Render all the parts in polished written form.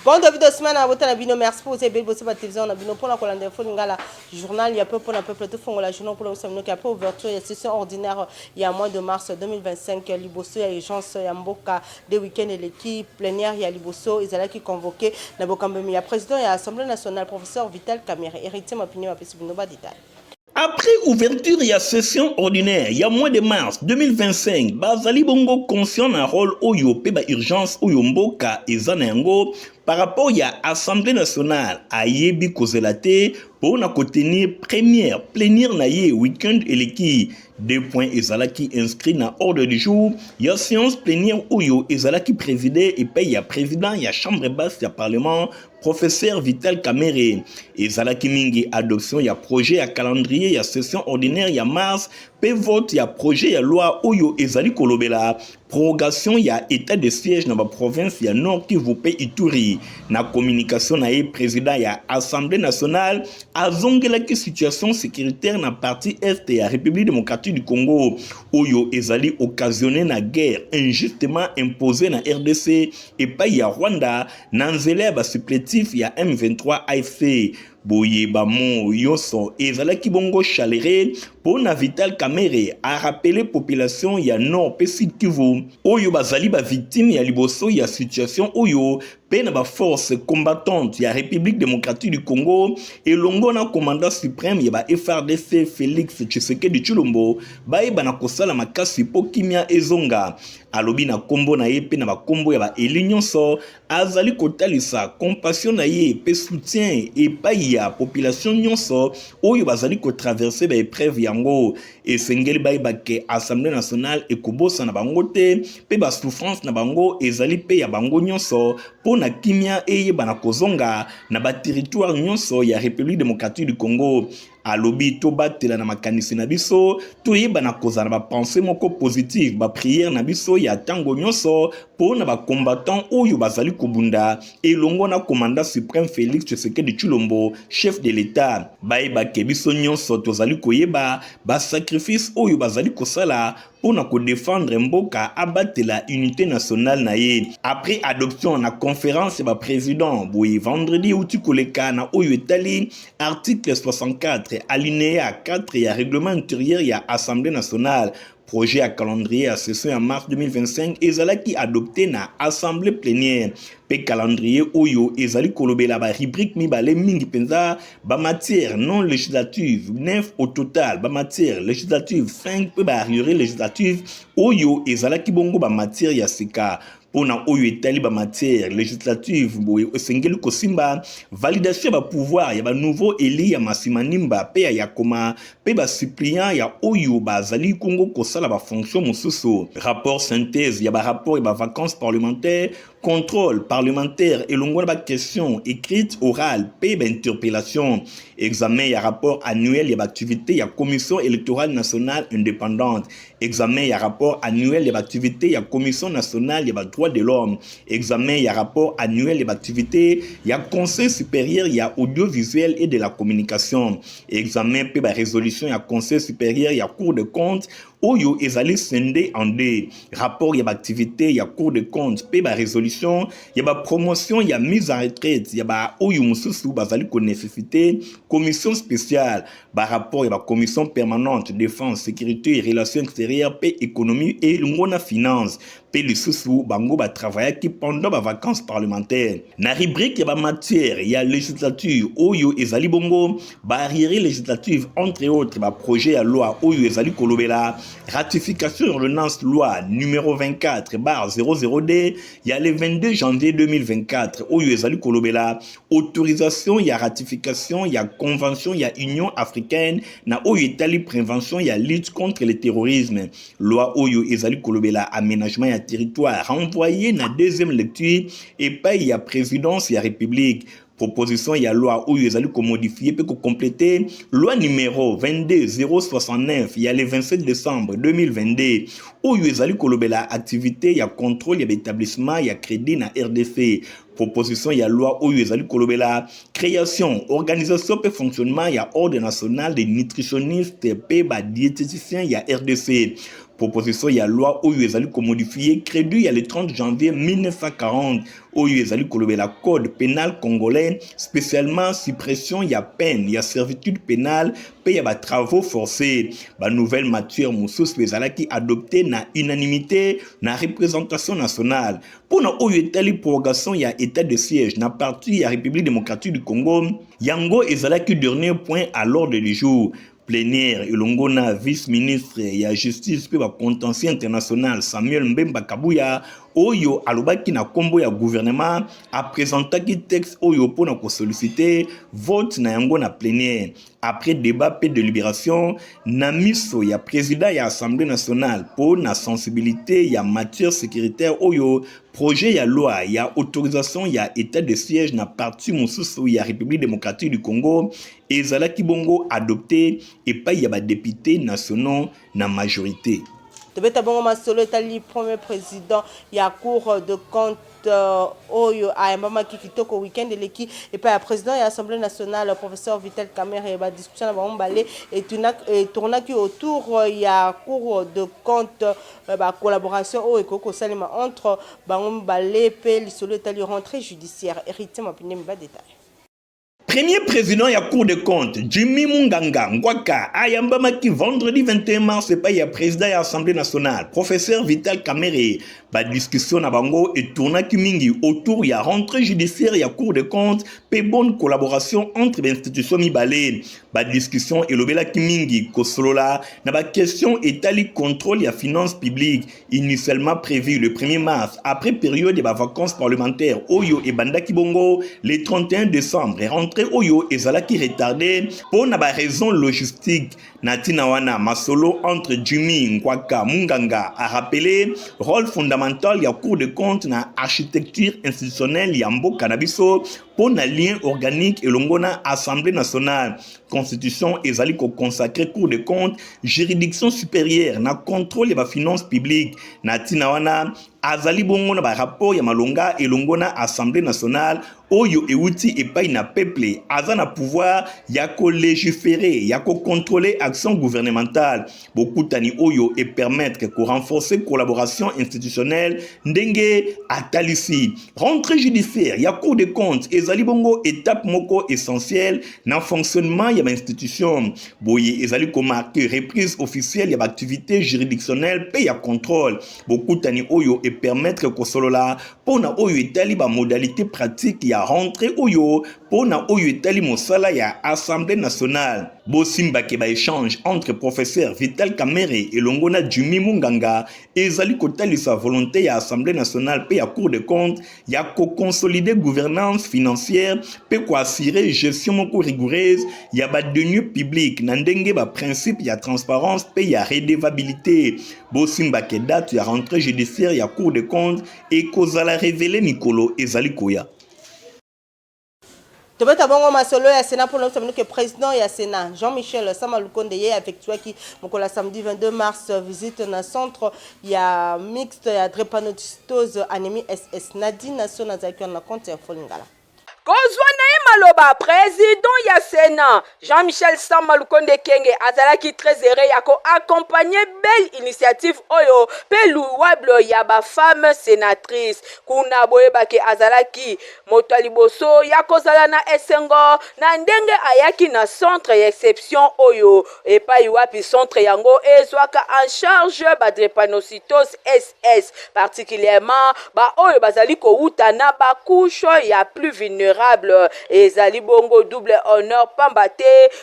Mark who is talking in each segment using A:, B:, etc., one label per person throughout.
A: Bon début de semaine à votre abino, merci pour vous aider bosser la télévision on a bino pour la colonne d'info ngala journal il y a peu pour un peuple tout fond la journée pour le samedi qui a pas ouverture il y a session ordinaire il y a mois de mars 2025 liboso il y a urgence il y a mboka des week-ends et l'équipe plénière il y a liboso ils allaient qui convoqué na bokambemi il y a président il y a assemblée nationale professeur Vital Kamerhe héritier ma opinion apesi bino ba détail.
B: Après ouverture, il y a session ordinaire, il y a mois de mars 2025, Bazali Bongo conscient un rôle Oyo, Peba urgence Oyo Mboka et Zanengo, par rapport à l'Assemblée nationale, à Yebi Kozelate, pour na tenir première plénière na ye week-end et l'équipe. 2 points Ezalaki inscrit dans ordre du jour. Il y a séance plénière Oyo Ezalaki présidé et puis il y a président, il y a chambre basse, il y a parlement, professeur Vital Kamerhe. Ezalaki mingi adoption, il y a projet, il y a calendrier, il y a session ordinaire, il y a mars, puis vote, il y a projet, il y a loi Oyo Ezali Kolobela. Prorogation, il y a état de siège dans la province, il y a Nord Kivu Ituri. Na communication, il y a président, il y a Assemblée nationale. A zongelaki situation sécuritaire na partie Est et la République démocratique du Congo. Oyo Ezali occasionné na guerre injustement imposée na RDC. Et pas il y a Rwanda. Nanzele ba supplétif, il y a M23 AFC. Boye Bamo Yoso Ezalaki Bongo Chaléré pour na Vital Kamerhe a rappelé population ya Nord Sud Kivu Oyo bazali ba victime ya liboso ya situation Oyo pe na ba force combattante ya République démocratique du Congo et longo na commandant suprême ya ba FRDC Félix Tshisekedi Tshilombo ba e bana kosala makasi po kimia ezonga alobi na kombo na ye pe na ba kombo ya ba elinyon so azali kotalisa compassion na ye pe soutien et pa ya population nyonso oyo bazali ko traverser ba épreuve yango et sengeli ba ke assemblée nationale e kobosa na bango te pe ba souffrance na bango ezali pe ya bango nyonso po na kimia eye bana kozonga na ba territoire nyonso ya République démocratique du Congo. Alobi to batela na makanisi na biso to yeba na kozana ba pensée moko positive ba prière na biso ya tango nyonso po na ba combattant oyo bazali kobunda elongo na commandant suprême Félix Tshisekedi Tshilombo chef de l'état ba ke biso nyonso tozali koyeba ba sacrifice oyo bazali kosala pour nous défendre mboka abattre la unité nationale na ye. Après adoption na conférence ba président boye vendredi outi koleka na oyo etali article 64 alinéa 4 ya règlement intérieur ya Assemblée nationale. Projet à calendrier à session en mars 2025 ezalaki adopté na assemblée plénière pe calendrier oyo ezali kolobela ba rubrique mibale mingi penza ba matière non législative 9 au total ba matière législative 5 pe ba législative oyo ezalaki bongo ba matière ya sika pona oyo etali ba matière législative boye esengeli kosimba validation ba pouvoir ya ba nouveau éli ya masimanimba pe ya koma pe ba suppliant ya oyo bazali kongo kosala ba fonction mosusu rapport synthèse ya ba rapport ya ba vacances parlementaires contrôle parlementaire et longo ba question écrite orale pe ba interpellation examen ya rapport annuel ya ba activité ya commission électorale nationale indépendante examen ya rapport annuel ya ba activité ya commission nationale ya ba droits de l'homme examen ya rapport annuel ya activité ya conseil supérieur ya audiovisuel et de la communication examen pe ba résolution ya conseil supérieur ya cour de compte oyo ezali scindé en deux rapport ya activité ya cour de compte pe ba résolution ya ba promotion ya mise en retraite ya ba oyo mususu bazali ko nécessité commission spéciale ba rapport ya ba commission permanente défense sécurité et relations extérieures pe économie et ngona finance pe lisusu bango ba travaillaki pendant ba vacances parlementaires na rubrique ya ba matière ya législature oyo ezali bongo ba arriéré législative entre autres ba projet ya loi oyo ezali kolobela ratification de l'ordonnance loi numéro 24/00D il y a le 22 janvier 2024 oyo ezali kolobela autorisation ya ratification ya convention ya Union africaine na oyo etali prévention ya lutte contre le terrorisme loi oyo ezali kolobela aménagement ya territoire renvoyé na deuxième lecture et pas il y a présidence ya république proposition ya loi oyo ezali ko modifier pe ko compléter loi numéro 22069 il y a le 27 décembre 2022 oyo ezali kolobela activité ya contrôle ya établissement ya crédit na RDC proposition ya loi oyo ezali kolobela création organisation pe fonctionnement ya ordre national des nutritionnistes pe ba diététiciens ya RDC proposition ya loi oyo ezali ko modifier crédit ya le 30 janvier 1940 oyo ezali kolobela code pénal congolais spécialement suppression ya peine ya servitude pénale pe ya ba travaux forcés ba nouvelle matière mosusu ezalaki adopté na unanimité na représentation nationale pona oyo etali prorogation ya état de siège na partie ya République démocratique du Congo yango ezalaki dernier point à l'ordre du jour plénière elongo na vice-ministre ya justice pe ba contentieux international Samuel Mbemba Kabuya oyo alobaki na kombo ya gouvernement apresentaki texte oyo pona ko solliciter vote na yango na plénière après débat pe délibération na miso ya président ya assemblée nationale po na sensibilité ya matière sécuritaire oyo projet ya loi ya autorisation ya état de siège na parti mosusu ya République démocratique du Congo ezalaki bongo adopté epai ya ba députés nationaux na majorité.
A: Tobeta bongo masolo etali premier président ya cour de compte oyo ayambama kitoko week-end eleki epai ya président ya assemblée nationale professeur Vital Kamerhe ba discussion na bango mbale et tournaki autour ya cour de compte ba collaboration oyo ekoko salima entre bango mbale pe lisolo etali rentrée judiciaire héritier mapine mba détail.
B: Premier président ya Cour des comptes, Jimmy Munganga Ngwaka, ayambamaki vendredi 21 mars epai ya président ya Assemblée nationale, professeur Vital Kamerhe, ba discussion na bango et tournaki mingi autour ya rentrée judiciaire ya Cour des comptes, pe bonne collaboration entre l'institution mibale. Ba discussion elobelaki mingi kosolola na ba question etali contrôle ya finances publiques, initialement prévu le 1er mars, après période de vacances parlementaires, oyo e bandaki bongo le 31 décembre, rentrée oyo ezalaki retardé pour na ba raison logistique. Natina wana masolo entre Jimmy Ngwaka Munganga a rappelé rôle fondamental ya Cour des comptes na architecture institutionnelle ya mboka na biso pour na lien organique elongo na Assemblée nationale. Constitution ezali ko consacrer Cour des comptes juridiction supérieure na contrôle ya finances publiques. Natina wana azali bongo na ba rapport ya malonga elongo na Assemblée nationale oyo euti epai na peuple azana pouvoir ya ko légiférer ya ko contrôler action gouvernementale bokutani oyo et permettre que renforcer collaboration institutionnelle ndenge atalisi rentrée judiciaire ya Cour des comptes ezali bongo étape moko essentielle na fonctionnement ya institution boye ezali ko marquer reprise officielle ya activité juridictionnelle pe ya contrôle bokutani oyo et permettre que solola pona oyo etali ba modalité pratique ya rentrée oyo pona oyo etali mosala ya Assemblée nationale bosimba ke ba échange entre professeur Vital Kamerhe et longona Jimmy Munganga ezali kotalisa volonté ya Assemblée nationale pe ya Cour des comptes ya ko consolider gouvernance financière pe ko assurer gestion moko rigoureuse ya ba deniers publics na ndenge ba principe ya transparence pe ya redevabilité bosimba ke date ya rentrée judiciaire ya Cour des comptes et kozala révéler mikolo ezali koya.
A: Tobeta bongo masolo ya Sénat pour nous que président ya Sénat Jean-Michel Samalukonde ye avec toi qui mokola samedi 22 mars visite na centre ya mixte ya drépanocytose anémie SS Nadine national za na compte ya Folingala.
C: Kozwana maloba président ya Sénat Jean-Michel Samalukonde Kenge azalaki trésorier yako accompagner belle initiative oyo pe louable ya ba femme sénatrice kuna boyebaki azalaki moto liboso yako zala na esengo na ndenge ayaki na centre exception oyo epai wapi centre yango ezwaka en charge ba drépanocytose SS particulièrement ba oyo bazali ko uta na ba couche ya plus vulnérable ezali bongo double honneur pambate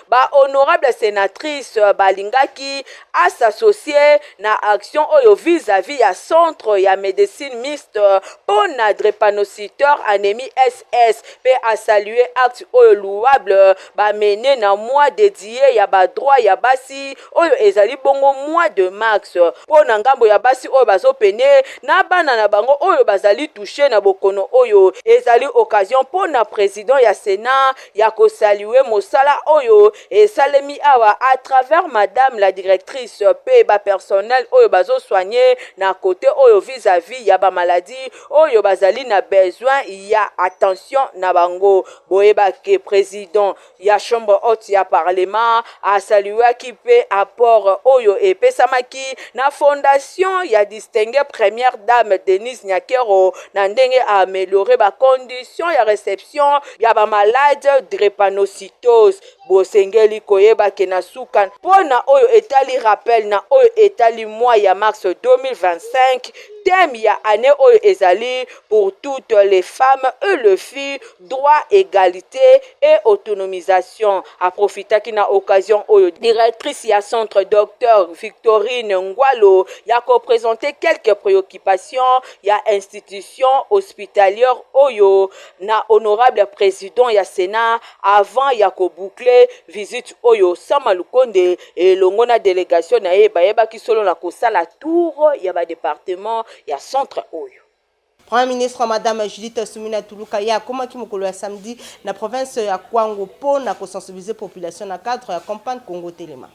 C: ba honorable sénatrice balingaki à s'associer na action oyo vis-à-vis ya centre ya médecine mixte pour na drépanocyteur anémie SS pe à saluer acte oyo louable ba mené na mois dédié ya ba droit ya basi oyo ezali bongo mois de mars pour na ngambo ya basi oyo bazo pene na bana na bango oyo bazali touché na bokono oyo ezali occasion pour na président ya Sénat ya ko saluer mosala oyo et salemi awa à travers madame la directrice pe ba personnel oyo bazo soigner na côté oyo vis-à-vis ya ba maladie oyo bazali na besoin ya attention na bango. Boyeba ke président ya chambre haute ya parlement a salué qui pe apport oyo et pesamaki na fondation ya distingué première dame Denise Nyakero na ndenge a améliorer ba condition ya réception ya ba malade drépanocytose. Bosengeli koyeba ke na suka pona oyo etali rappel na oyo etali mois ya mars 2025 thème ya année oyo ezali pour toutes les femmes et les filles droit égalité et autonomisation. A profitaki na occasion oyo directrice ya centre docteur Victorine Ngwalo ya ko présenter quelques préoccupations ya institution hospitalière oyo na honorable président ya Sénat avant ya ko boucler visite oyo Sama Lukonde et longona délégation na yeba ki solo na kosala tour ya ba département ya centre oyo.
A: Premier ministre Madame Judith Soumina Tuluka ya koma ki mokolo ya samedi na province ya Kwango po na ko sensibiliser population na cadre ya campagne Congo Telema.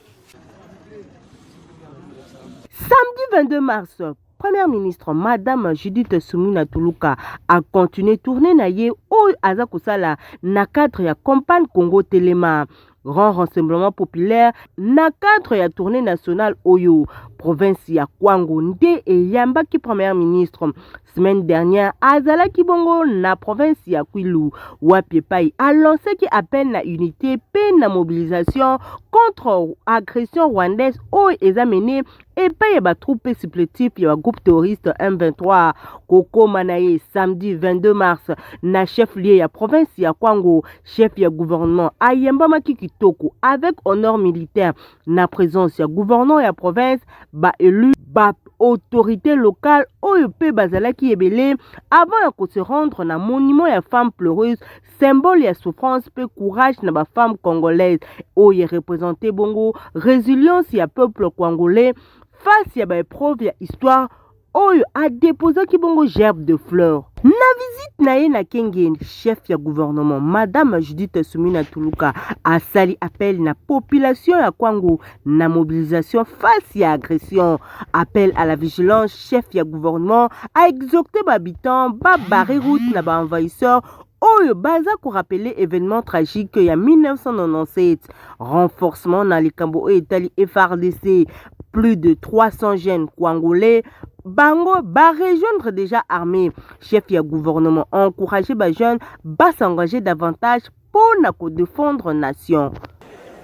D: Samedi 22 mars, Première ministre Madame Judith Soumina Tuluka a continué tourner na ye o aza kosala na cadre ya campagne Congo Telema. Grand rassemblement populaire na cadre ya tournée nationale Oyo, province ya Kwango nde et yamba ki première ministre. Semaine dernière, Azala Kibongo na province ya Kwilu, Wapiepai a lancé qui appelle na unité pe na mobilisation contre agression rwandaise o examiné et paye ba troupe supplétif ya groupe terroriste M23. Koko Manaye samedi 22 mars na chef lieu ya province ya Kwango, chef ya gouvernement Ayemba Makikitoko avec honneur militaire na présence ya gouvernement ya province ba élu ba autorité locale oyo pe bazalaki ebele avant ya ko se rendre na monument ya femme pleureuse symbole ya souffrance pe courage na ba femme congolaise oyo représenté bongo résilience ya peuple congolais face ya ba épreuve ya histoire oyo a déposé ki bongo gerbe de fleurs. Na visite na ye na Kengen, chef ya gouvernement Madame Judith Soumina Tuluka a sali appel na population ya Kwango na mobilisation face ya agression. Appel à la vigilance, chef ya gouvernement a exhorté habitants ba barrer route na ba envahisseurs oyo baza ko rappeler événement tragique ya 1997. Renforcement na likambo oyo etali FARDC. Plus de 300 jeunes congolais bango ba rejoindre déjà armés. Chef ya gouvernement a encouragé ba jeunes ba s'engager davantage pour na ko défendre nation.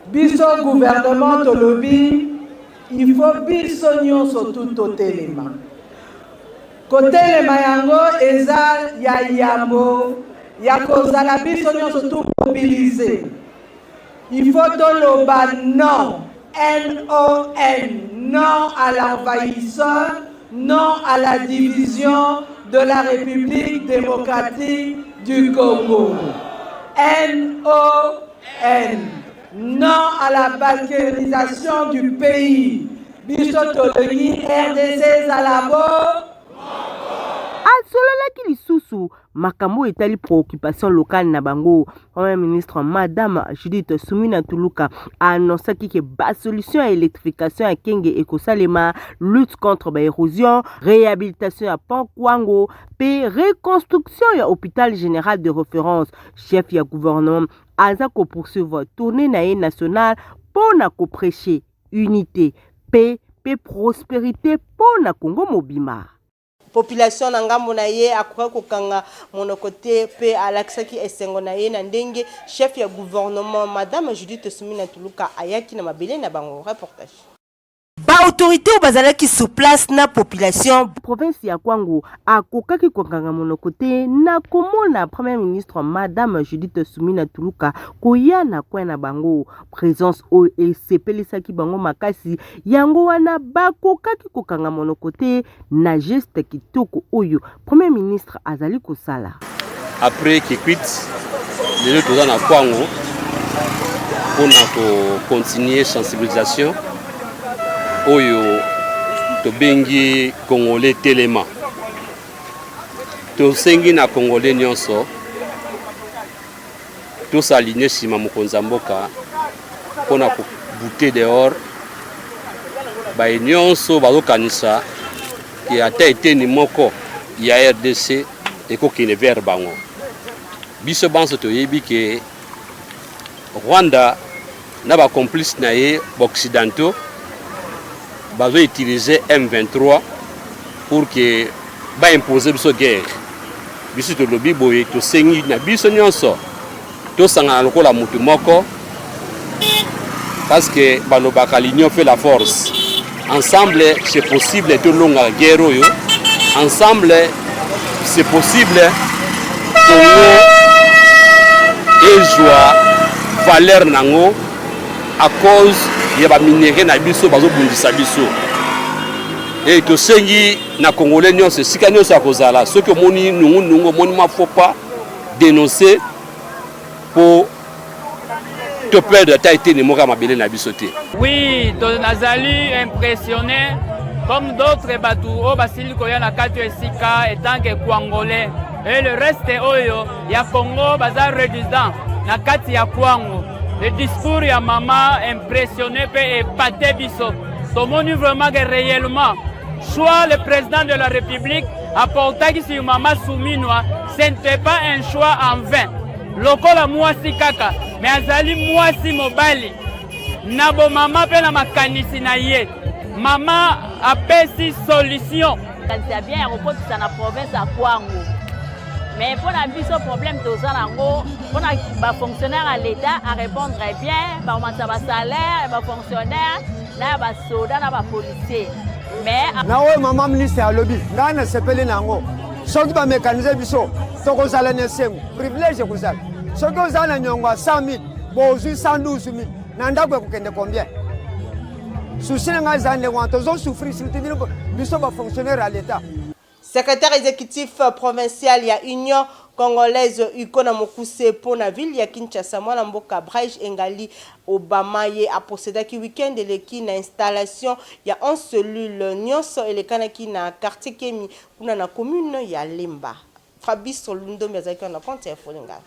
E: Biso gouvernement tolobi il faut biso nyonso tout telema. Kotelema yango eza ya yambo ya kozala biso nyonso tout mobiliser. Il faut toloba non, N-O-N, non à l'envahisseur, non à la division de la République démocratique du Congo. N-O-N, non à la balkanisation du pays. Bisotologi RDC Zalabo.
D: Asolala ki lisusu makambo etali préoccupation locale na bango. Premier ministre Madame Judith Soumina Tuluka a annoncé que ba solution à électrification à Kenge et Kosalema, lutte contre ba érosion, réhabilitation à Pont Kwango, pe reconstruction ya hôpital général de référence. Chef ya gouvernement aza ko poursuivre tournée nationale pour na ko prêcher unité, paix, prospérité pour na Congo mobima.
A: Population na ngambo na ye akoka kokanga monokote pe alaksaki esengo na ye na ndenge chef ya gouvernement Madame Judith Soumina Tuluka ayaki na mabele na bango. Reportage.
D: Ba autorité au bazalaki sous place na population province ya Kwango akokaki kokanga monokote na komona premier ministre Madame Judith Soumina Tuluka koya na kwa na bango présence o esepelisaki bango makasi yango wana bakokaki kokanga monokote na geste kitoko oyo premier ministre azali kosala
F: après qui quitte les deux dans la Kwango pour continuer sensibilisation oyo to bengi Congolais Telema to sengi na Congolais nyonso tous alignés sima mokonza mboka pona ko bouter dehors ba nyonso bazokanisa ki ata eteni moko ya RDC ekokende vers bango biso banso toyebi ke Rwanda na ba complice na ye occidentaux bazo utiliser M23 pour que ba imposer biso guerre biso to lobi boye to sengi na biso nyonso to sanga lokola mutu moko parce que balobaka l'union fait la force. Ensemble c'est possible de longa guerre yo. Ensemble c'est possible Congo et joie valeur nango à cause ya ba minéraux na biso bazo bundisa biso. Et to sengi na congolais nyonso sika nyonso akozala soki omoni nungu moni ma faut pas dénoncer pour te perdre ta été ne moka mabele na bisoté.
G: Oui, Nazali impressionné comme d'autres bateaux basili koya na katu esika etant que Congolais et le reste oyo ya Congo baza résident na kati ya Kwango. Le discours ya maman impressionné pe épaté biso. Tomoni vraiment que réellement soit le président de la République apporta qui sur maman souminwa, ce n'était pas un choix en vain. Lokola mwasi kaka mais azali mwasi mobali nabo mama pe na makanisi na ye mama apesi solution
H: c'est bien aéroport na province à Kwango mais pour la biso problème toza nango pour ba fonctionnaire à l'état à répondre bien ba augmenter ba salaire ba fonctionnaire na ba soda na ba policier mais
I: na we mama ministre ya lobby ngana sepele nango soki ba mécaniser biso toko sala ne sengo privilège kozala soki ozala nyongo 100 000 bozwi 112 000 na ndako ekokende combien souci nga zande wa tozo souffrir surtout biso ba fonctionnaire à l'état.
A: Secrétaire exécutif provincial ya Union Congolaise Ukona Mokuse pour la ville ya Kinshasa mwana mboka Brèche Engali Obama ye a procédé ki week-end eleki na installation ya 11 cellules nyonso elekanaki na quartier Kemi kuna na commune ya Lemba. Fabrice Lundo Mezaki na compte ya Folinga.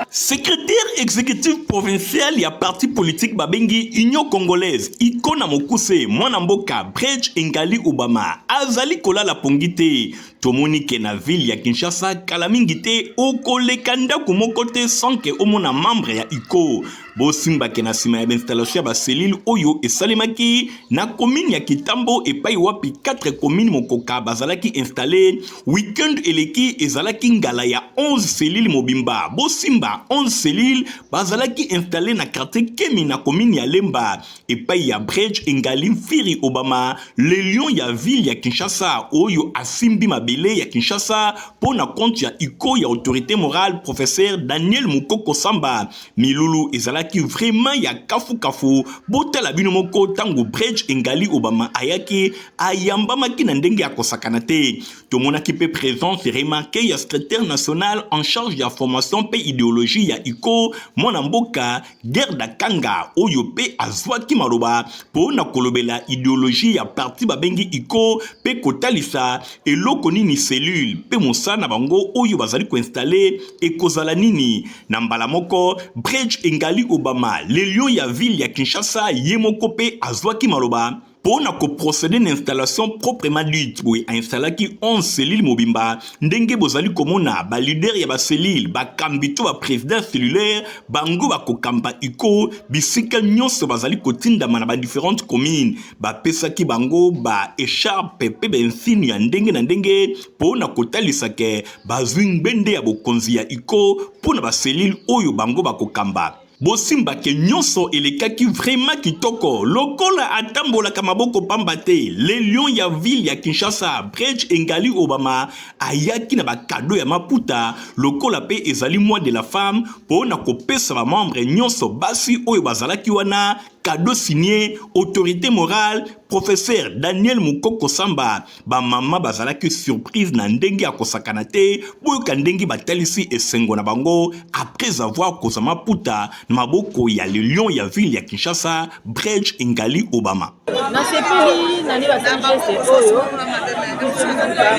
B: Secrétaire exécutif provincial ya parti politique babengi Union Congolaise Ikona Mokuse mwana mboka Brèche Engali Obama azali kolala pongite tomoni ke na ville ya Kinshasa kala mingi te okoleka ndako moko te sans ke omona membre ya ICO bosimba ke na sima ya installation ba cellule oyo esalemaki na commune ya Kitambo epai wapi 4 communes mokoka bazalaki installé weekend eleki ezalaki ngala ya 11 cellules mobimba bosimba 11 cellules bazalaki installé na quartier Kemi na commune ya Lemba epai ya Brèche Engali Mfiri Obama le lion ya ville ya Kinshasa oyo asimbi mabele ya Kinshasa pona compte ya ICO ya autorité morale professeur Daniel Mukoko Samba milulu ezalaki vraiment ya kafu botala bino moko tango Brèche Engali Obama ayaki ayambamaki na ndenge ya kosakana te tomonaki pe présence remarquée ya secrétaire national en charge ya formation pe idéologie ya ICO mwana mboka Gerda Kanga oyo pe azwaki maloba pona kolobela idéologie ya parti babengi ICO pe kotalisa eloko nini cellule pe mosana bango oyo bazali ko installer ekozala nini na mbala moko Brèche Engali Obama le lion ya ville ya Kinshasa yemoko pe azwaki maloba pona ko procéder na installation proprement dite boy installaki 11 cellules mobimba ndenge bozali komona ba leader ya ba cellule ba kambito ba président cellulaire bango ba kokamba ICO bisika nyonso bazali kotinda na ba différentes communes ba pesaki bango ba écharpe pe bensini ya ndenge na ndenge pona kotalisa ke bazwing bende ya bokonzi ya ICO pona ba cellule oyo bango ba kokamba bosimba ke nyonso elekaki vraiment kitoko lokola atambola kamaboko pamba te le lion ya ville ya Kinshasa Brèche Engali Obama ayaki na ba cadeau ya maputa lokola pe ezali mois de la femme pona kopesa ba membre nyonso basi oyo bazalaki wana cadeau signé autorité morale professeur Daniel Mukoko Samba ba mama bazalaki surprise na ndenge ya kosakana te boyoka ndenge batalisi esengo na bango après avoir kozama puta na maboko ya le lion ya ville ya Kinshasa Bridge Ngali Obama
J: na sepeli nani basangi geste oyo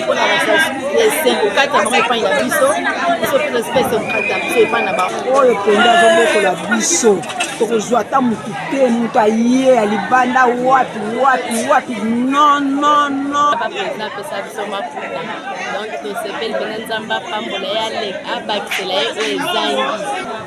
J: mpona esengo kati ya bango epai ya biso mpe espèce okati ya biso epai na bango
E: oyo mpenza azobokola biso tokozwa ata motu te moto aye ya libanda wapi non
J: baprésident apesa biso maputa donc tosepeli mpena nzambe apambola ye aleka abakisela ye oyo ezangi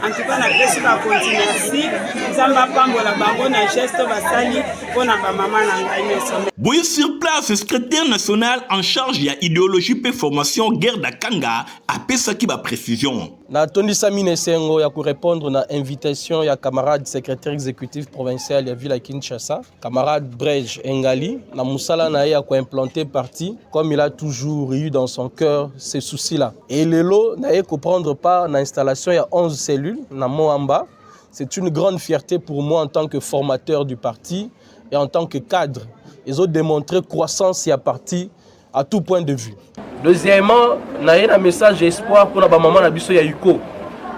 E: antuka na pesi bakontinasi nzambe apambola bango na geste basali mpona bamama na ngai nyonso.
B: Boy sur place, secrétaire national en charge ya idéologie pe formation guerre d'Akanga apesa ki ba précision.
K: Na tondisa mine sengo ya ku répondre na invitation ya camarade secrétaire exécutif provincial ya ville à Kinshasa, camarade Bridge Ngali, na musala na ya ko implanter parti comme il a toujours eu dans son cœur ces soucis-là. Et lelo na ye ko prendre part na installation ya 11 cellules na Moamba. C'est une grande fierté pour moi en tant que formateur du parti et en tant que cadre. Ils ont démontré croissance et à parti à tout point de vue. Deuxièmement, na un message d'espoir pour la maman Nabiso Yaiko.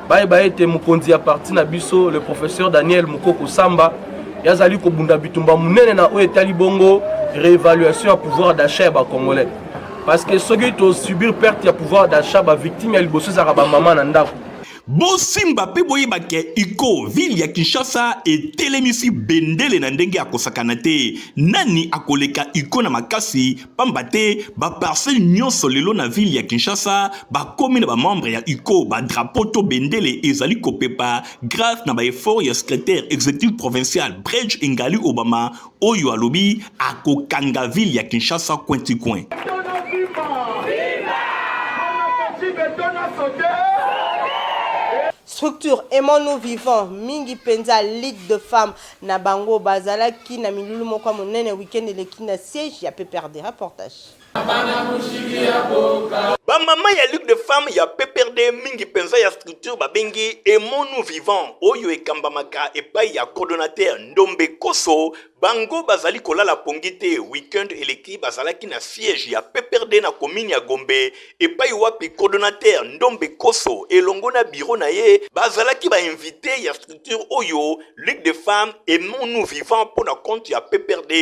K: Bye été mukondi à parti Nabiso, le professeur Daniel Mukoko Samba. Yazali ko bunda bitumba munene na oetali bongo réévaluation à pouvoir d'achat ba congolais. Parce que ceux qui ont subir perte ya pouvoir d'achat ba victime ya liboso za ba maman na ndako.
B: Bosimba pe boyeba ke iko ville ya Kinshasa etelemisi bendele na ndenge ya kosakana te nani akoleka iko na makasi pamba te ba parcelle nyonso lelo na ville ya Kinshasa ba komi na ba membre ya iko ba drapeau to bendele ezali kopepa grâce na ba effort ya secrétaire exécutif provincial Bridge Ngali Obama oyo alobi akokanga ville ya Kinshasa coin coin.
A: Structure Aimons-nous vivants mingi penza ligue de femmes na bango bazala ki na milulu moko monene week-end eleki na siège ya PPRD reportage.
B: Ba mama ya ligue de femmes ya PPRD mingi penza ya structure babengi Aimons-nous vivants oyo ekambamaka epai ya coordonnateur Ndombe Koso bango bazali kolala pongite week-end eleki bazalaki na siège ya PPRD na commune ya Gombe epai wapi coordonnateur Ndombe Koso elongo na bureau na ye bazalaki ba invité ya structure oyo ligue de femmes Aimons-nous vivants pour na compte ya PPRD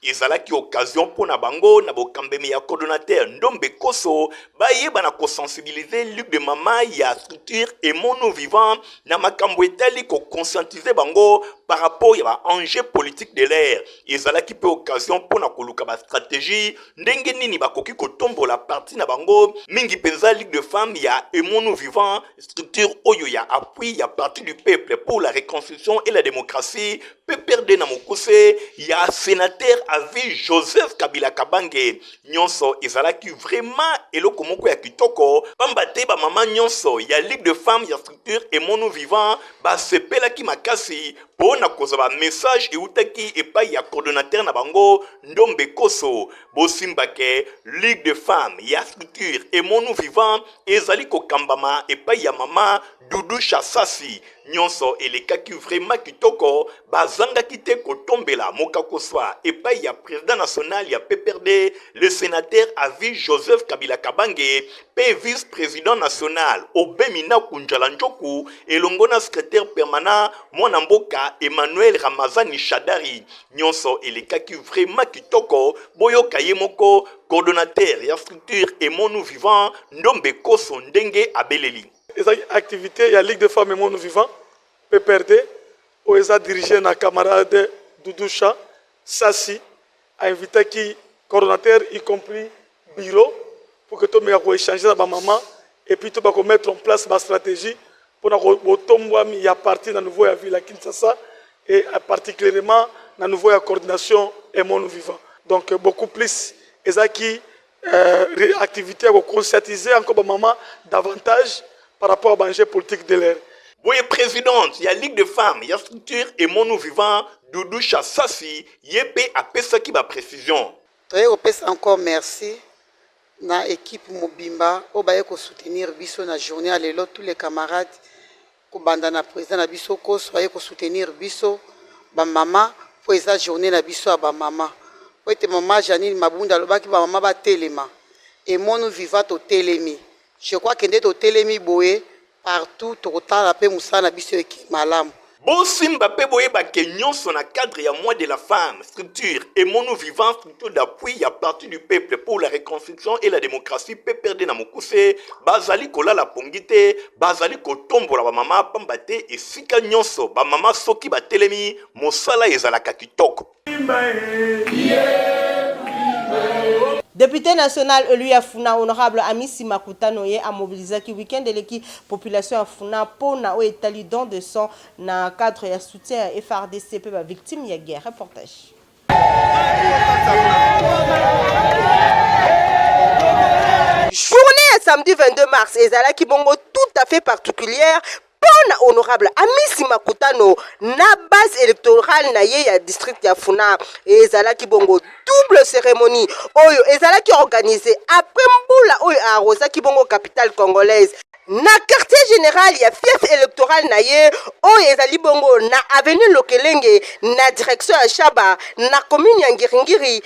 B: ezalaki occasion pour na bango na bokambemi ya coordonnateur Ndombe Koso bayeba na kosensibiliser ligue de mama ya structure Aimons-nous vivants na makambo etali ko conscientiser bango par rapport à l'enjeu politique de l'air. Ezalaki pe occasion pour na koluka ba stratégie ndenge nini bakoki kotombo la partie na bango mingi penza ligue de femmes ya Aimons-nous vivants structure oyo ya appui ya parti du peuple pour la reconstruction et la démocratie PPRD na mokuse ya sénateur à vie Joseph Kabila Kabange nyonso ezalaki vraiment eloko moko ya kitoko pamba te ba mama nyonso ya ligue de femmes ya structure Aimons-nous vivants ba sepelaki makasi pona kozaba message eutaki epai ya coordonnateur na bango Ndombe Koso bosimbake ligue de femmes ya structure Aimons-nous vivants ezali kokambama epai ya mama Doudou Chassasi nyonso elekaki vraiment kitoko bazangaki te kotombela moka koswa epai ya président national ya PPRD le sénateur à vie Joseph Kabila Kabange pe vice-président national Obemina Kunjala Njoku elongo na secrétaire permanent mwana mboka Emmanuel Ramazani Shadari nyonso elekaki vraiment kitoko boyoka ye moko coordonnateur ya structure Aimons-nous vivants Ndombe Koso ndenge abeleli.
L: Les activités, il y a la Ligue de femmes Aimons-nous vivants, PPRD, où ils ont dirigé nos camarades Doudoucha, Sassi, a invité qui coordonnateur, y compris bureau, pour que tout le monde échanger avec ma maman, et puis tout le monde mettre en place ma stratégie pour que tout le monde y a parti dans la nouvelle ville à Kinshasa, et particulièrement dans la nouvelle coordination Aimons-nous vivants. Donc beaucoup plus, ils ont qui activité à conscientiser encore ma maman davantage par rapport à l'enjeu politique de l'air.
B: Oui, présidente, il y a Ligue de femmes, il y a structure Aimons-nous vivants, Doudou Chassasi, Yépé a pesa qui va précision.
M: Très encore merci na équipe Mobimba, au baye ko soutenir biso na journée à l'élo tous les camarades ko banda na président na biso ko soyez ko soutenir biso bamama po eza journée na biso ya bamama po ete mama Janine Mabunda alobaki bamama batelema emonu viva totelemi. Je crois que nde totelemi boye partout tokotala mpe mosala na biso eki malamu.
B: Bosimba pe boyeba ke nyonso na cadre ya mois de la femme, structure et mono vivant, structure d'appui à partir du peuple pour la reconstruction et la démocratie pe perde na mokuse, bazali kola la pongite, bazali kotombola ba mama pambate et sika nyonso ba mama soki ba telemi mosala ezalaka kitoko.
A: Député national élu à Funa, honorable Amissi Makutanoye a mobilisé qui week-end de l'équipe population à Funa pour na étali don de son na cadre ya soutien FRDC pe ba victime ya guerre. Reportage. Journée à samedi 22 mars, ezala ki bongo tout à fait particulière. Pour honorable Amissi Makutano na base électorale na ye ya district ya Funa ezala ki bongo double cérémonie oyo ezala ki organisé après mbula oyo a Rosa ki bongo capitale congolaise na quartier général ya fief électoral na ye oyo ezali bongo na avenue Lokelenge na direction ya Chaba na commune ya Ngiringiri.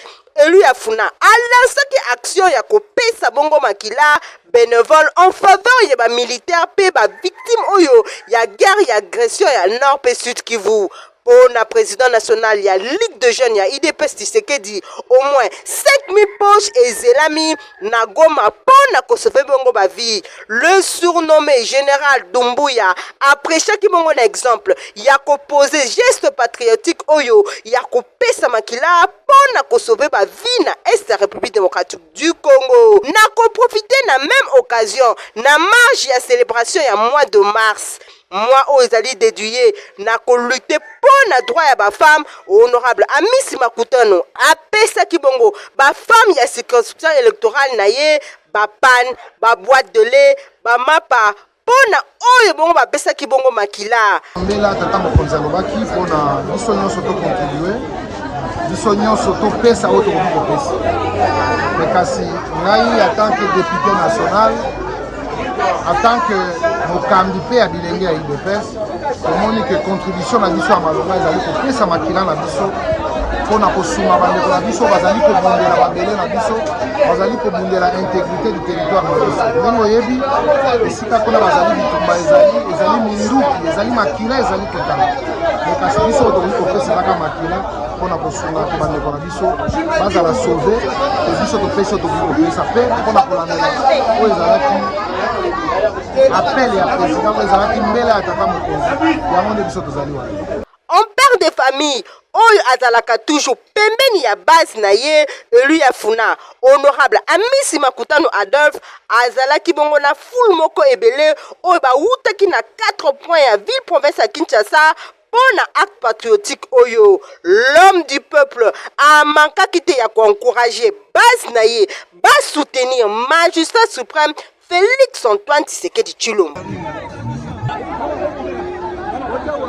A: Élu ya Funa a lancé action ya kopesa bongo makila bénévole en faveur ya ba militaire pe ba victime oyo ya guerre ya agression ya Nord pe Sud Kivu. Pour la président national, il y a Ligue de jeunes, il y a IDPS Tshisekedi, au moins 5000 poches et Zelami Nagoma pour na Kosovo bongo ba vie. Le surnommé général Doumbouya, après chaque bongo exemple, il y a posé geste patriotique oyo, il y a pesa makila pour na Kosovo ba vie na Est la République démocratique du Congo. Na profiter na même occasion, na marche ya célébration ya mois de mars. Moi, aux alliés déduits, n'a qu'à lutter pour la droit à ma femme, honorable Amissi Makutano, à Pesa Kibongo, ma femme, il y a circonscription électorale, naïe, ma panne, ma boîte de lait, ma mapa, pour na oyo bongo ba Pesa Kibongo makila.
N: Mbela tata mokonzi alobaki pona biso nyonso to contribuer, biso nyonso to pesa auto ko pesa. Mais kasi ngai en tant que député national, en tant que mokambi pe abilenge ya IDPS, tomoni que contribution na biso ya maloba ezali kopesa makila na biso mpona kosunga bandeko na biso bazali kobundela babele na biso, bazali kobundela intégrité du territoire na biso. Ndenge oyebi esika kuna bazali bitumba ezali minduki, ezali makila ezali kotala. Mais kasi biso tokoki kopesa kaka makila mpona kosunga bandeko na biso bazala sauve e biso topesi oyo tokoki kopesa mpe mpona kolandela oyo ezalaki appel ya président oyo ezalaki mbele ya tata mokonzi yango nde biso tozali wana.
A: On perd des familles. Oyo azalaka toujours pembeni ya base na ye élu ya Funa honorable Amissi Makutano Adolphe azalaki bongo na foule moko ebele oyo bawutaki na 4 points ya ville province ya Kinshasa pona acte patriotique oyo l'homme du peuple a manqué te ya encourager base na ye ba soutenir magistrat suprême Félix Antoine Tshisekedi Tshilombo.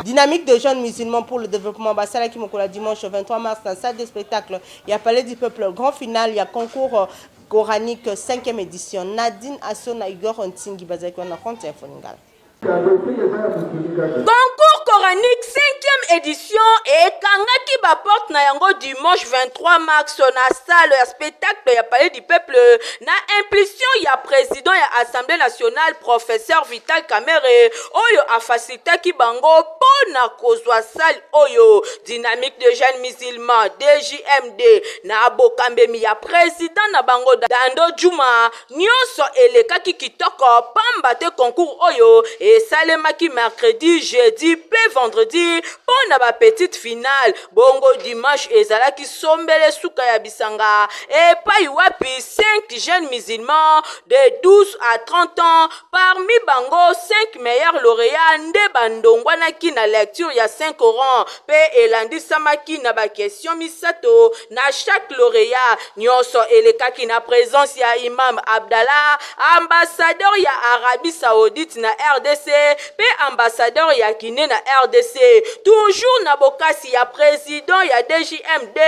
A: Dynamique de jeunes musulmans pour le développement Bassala qui la dimanche 23 mars dans la salle de spectacle. Il y a Palais du Peuple, grand final, il y a concours coranique 5e édition. Nadine Assona Igor Ontingi Bazaki on a compte Foningala.
C: Concours coranique 5e édition et Kangaki Baport na yango dimanche 23 mars na salle ya spectacle ya Palais du Peuple na impulsion ya président ya Assemblée nationale professeur Vital Kamerhe oyo a facilitaki bango pona kozwa salle oyo dynamique de jeunes musulmans DJMD na Bokambemi ya président na bango Dando Juma nyonso elekaki kitoko pamba te concours oyo et salemaki mercredi, jeudi, pe vendredi pour na petite finale. Bongo dimanche ezalaki sombele suka ya bisanga et pa wapi 5 jeunes musulmans de 12 à 30 ans parmi bango 5 meilleurs lauréats nde bandongwanaki na lecture ya 5 Coran pe elandi samaki na ba question misato na chaque lauréat nyonso elekaki na présence ya Imam Abdallah ambassadeur ya Arabie Saoudite na RDC RDC pe ambassadeur ya Guinée na RDC. Toujours na bokasi ya président ya DJMD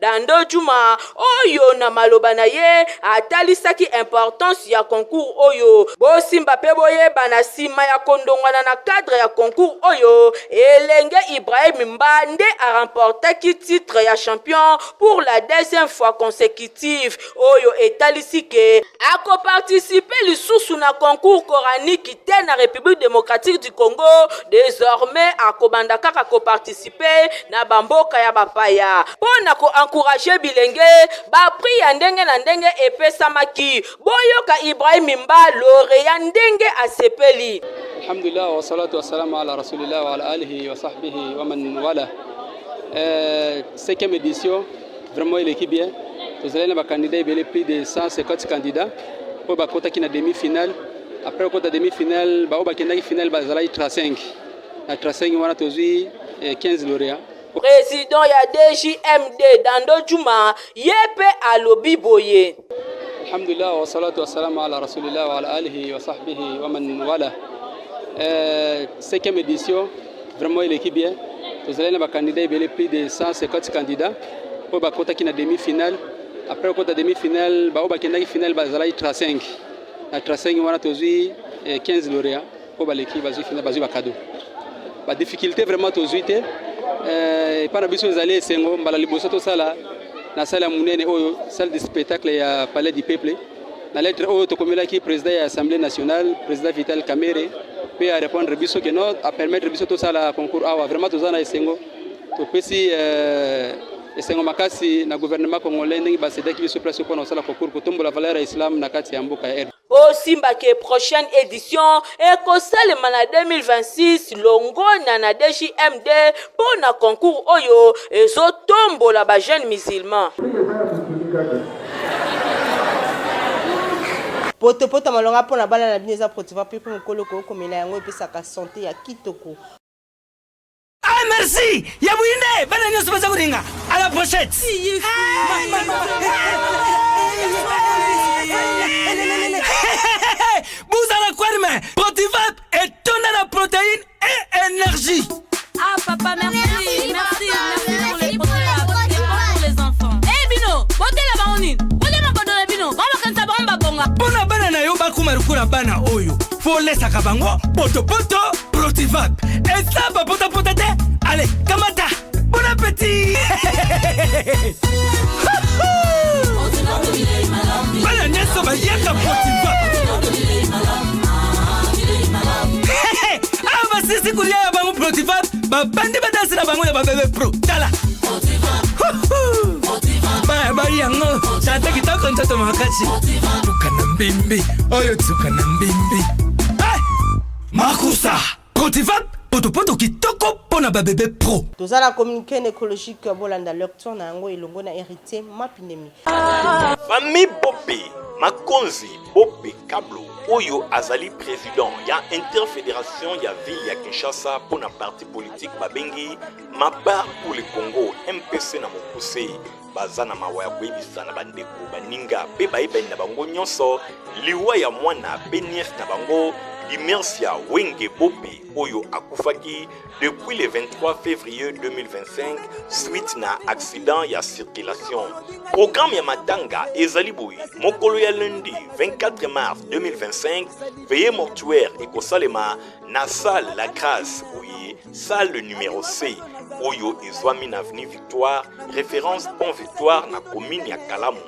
C: Dando Juma oyo na maloba na ye atalisaki importance ya concours oyo. Bosimba pe boyeba na sima ya kondongwana na cadre ya concours oyo elenge Ibrahim Mbande a remporté titre ya champion pour la deuxième fois consécutive oyo etalisike ako participer lisusu na concours coranique te na République démocratique du Congo. Désormais akobanda kaka ko participer na bamboka ya bapaya pona ko encourager bilenge ba prix ya ndenge na ndenge epesamaki. Boyoka Ibrahim Mba lauréat ndenge asepeli.
O: Alhamdulillah wa salatu wa salam ala rasulillah wa ala alihi wa sahbihi wa man wala. 5e édition, vraiment il est bien. Vous allez avoir candidat, il y a plus de 150 candidats. Pour la demi-finale. Après la demi-finale, la finale, il y a 35. La 35, on a 15 lauréats.
C: Président ya DJMD Dando Juma yepe alobi boye.
O: Alhamdulillah wa salatu wa salam ala rasulillah wa ala alihi wa sahbihi wa man wala. 5e édition, vraiment il est bien. Vous allez avoir candidat, il y a plus de 150 candidats. Pour la demi-finale. Après la demi-finale, la finale, il y a 35. La 35, on a 15 lauréats. Pour l'équipe, il y a cadeau. La difficulté vraiment aujourd'hui, par exemple, vous allez Sengo, la salle salle de spectacle et palais du peuple. La lettre O, qui est président de l'Assemblée nationale, président Vital Kamere, peut répondre à permettre tout ça la concours. Vraiment, tout ça, Sengo. Tout petit, Sengo Makasi, le gouvernement congolais, il se place pour la concours pour tomber la valeur islam na kati ya mboka ya
C: Osimba ke prochaine édition ekosalema na 2026 longona na DJMD pour na concours oyo ezotombola ba jeunes musulmans.
A: Poto malonga pona bala na bineza protiva pe mokolo ko komela yango epesaka santé ya kitoko.
P: Ah merci, ya buinde bana nyoso baza kuringa à la pochette. Bouzala Kwarme, Protivap et tonne la protéine et énergie.
Q: Ah papa, merci pour les protéines et pour les enfants. Eh Bino, bote la baonine, bote ma bodole Bino, vamos kansa bomba bonga.
P: Bona bana na yo bakumarukura bana oyo, faut laisser kabango, poto Protivap. Et ça va pota te, allez, kamata, bon appétit. Bana nyeso ba yaka Protivap. Sisi kulia ya bangu Protivap, babandi badansi na bangu ya babebe pro. Tala. Bari yango, chate kitoko nchato makachi. Tukana mbimbi, oyo tukana mbimbi. Makusa, Protivap, poto kitoko pona babebe pro.
A: Tozala communiqué écologique bolanda lecture na yango elongo na héritier mapinemi.
B: Famille Bopé, Makonzi, Bopé Kablo. Oyo Azali président ya interfédération ya ville ya Kinshasa pour na parti politique babengi Mabar pour le Congo MPC na mokuse bazana mawaya kwebisa na bandeko baninga pe baibani na bango nyonso liwa ya mwana Benies na bango Imersia Wenge Bopé Oyo akufaki depuis le 23 février 2025 suite na accident ya circulation. Programme ya matanga ezaliboui mokolo ya lundi 24 mars 2025 veillée mortuaire ekosalema na salle La Grâce oui salle numéro C Oyo ezwami na avenue Victoire référence Pont Victoire na commune ya Kalamu.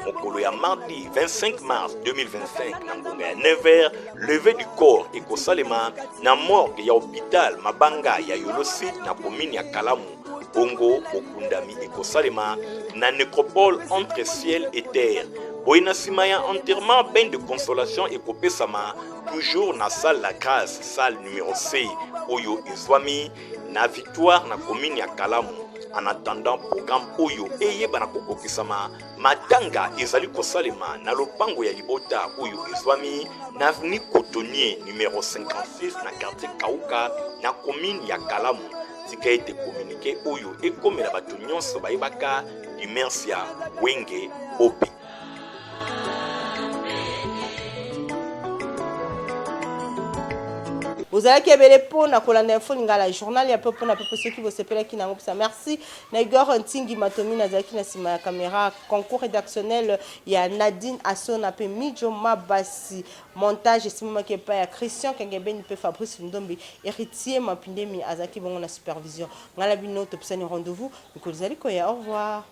B: Mokolo ya mardi 25 mars 2025 na ngonga ya 9h levée du corps ekosalema na morgue ya hôpital Mabanga ya Yolosi na commune ya Kalamu. Bongo okundami ekosalema na nécropole entre ciel et terre. Boina simaya enterrement bain de consolation ekopesama toujours na salle La Grâce salle numéro C Oyo ezwami na Victoire na commune ya Kalamu. En attendant programme Oyo eyeba na kokokisama matanga ezali kosalema na lopango ya libota Oyo ezwami na avenue Cotonnier numéro 56 na quartier Kauka na commune ya Kalamu. Tika été communiqué Oyo ekomela bato nyonso bayebaka Imersia Wenge Bopé.
A: bozalaki ebele pona kolanda info lingala journal ya pona pepe soki bosepelaki nango pesa merci na Igor Ntingi Matomi nazalaki na sima ya caméra concours rédactionnel ya Nadine Asona pe Mijo Mabasi montage simamaki epa ya Christian Kengebeni pe Fabrice Ndombi héritier Mapindemi azaki bongo na supervision ngala bino topesani rendez-vous nikolizali koya au revoir.